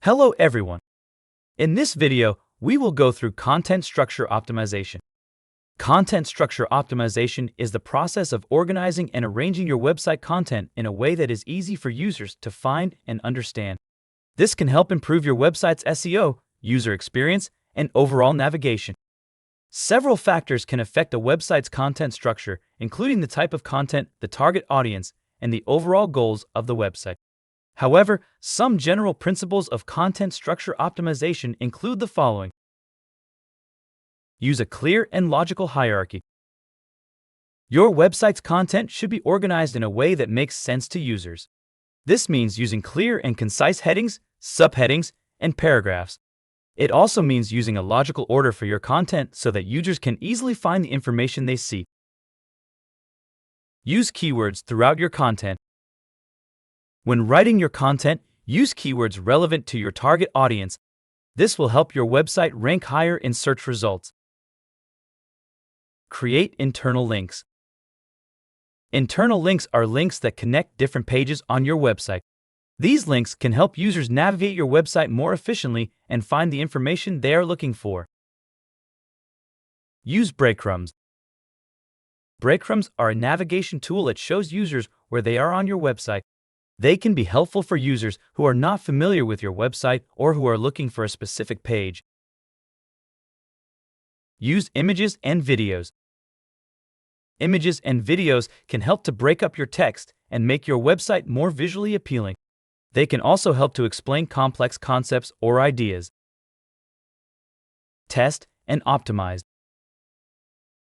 Hello everyone. In this video, we will go through content structure optimization. Content structure optimization is the process of organizing and arranging your website content in a way that is easy for users to find and understand. This can help improve your website's SEO, user experience, and overall navigation. Several factors can affect a website's content structure, including the type of content, the target audience, and the overall goals of the website. However, some general principles of content structure optimization include the following. Use a clear and logical hierarchy. Your website's content should be organized in a way that makes sense to users. This means using clear and concise headings, subheadings, and paragraphs. It also means using a logical order for your content so that users can easily find the information they seek. Use keywords throughout your content. When writing your content, use keywords relevant to your target audience. This will help your website rank higher in search results. Create internal links. Internal links are links that connect different pages on your website. These links can help users navigate your website more efficiently and find the information they are looking for. Use breadcrumbs. Breadcrumbs are a navigation tool that shows users where they are on your website. They can be helpful for users who are not familiar with your website or who are looking for a specific page. Use images and videos. Images and videos can help to break up your text and make your website more visually appealing. They can also help to explain complex concepts or ideas. Test and optimize.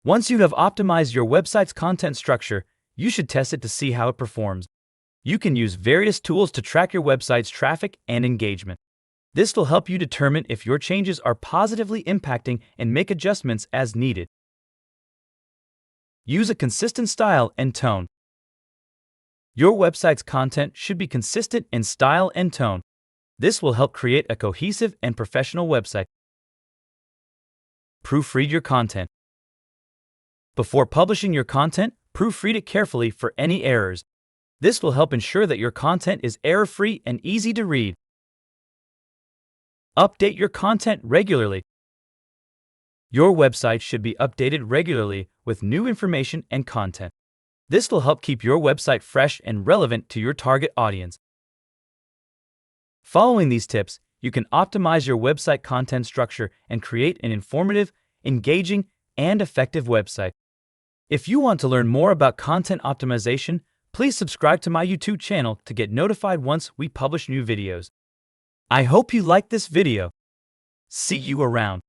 Once you have optimized your website's content structure, you should test it to see how it performs. You can use various tools to track your website's traffic and engagement. This will help you determine if your changes are positively impacting and make adjustments as needed. Use a consistent style and tone. Your website's content should be consistent in style and tone. This will help create a cohesive and professional website. Proofread your content. Before publishing your content, proofread it carefully for any errors. This will help ensure that your content is error-free and easy to read. Update your content regularly. Your website should be updated regularly with new information and content. This will help keep your website fresh and relevant to your target audience. Following these tips, you can optimize your website content structure and create an informative, engaging, and effective website. If you want to learn more about content optimization, please subscribe to my YouTube channel to get notified once we publish new videos. I hope you liked this video. See you around.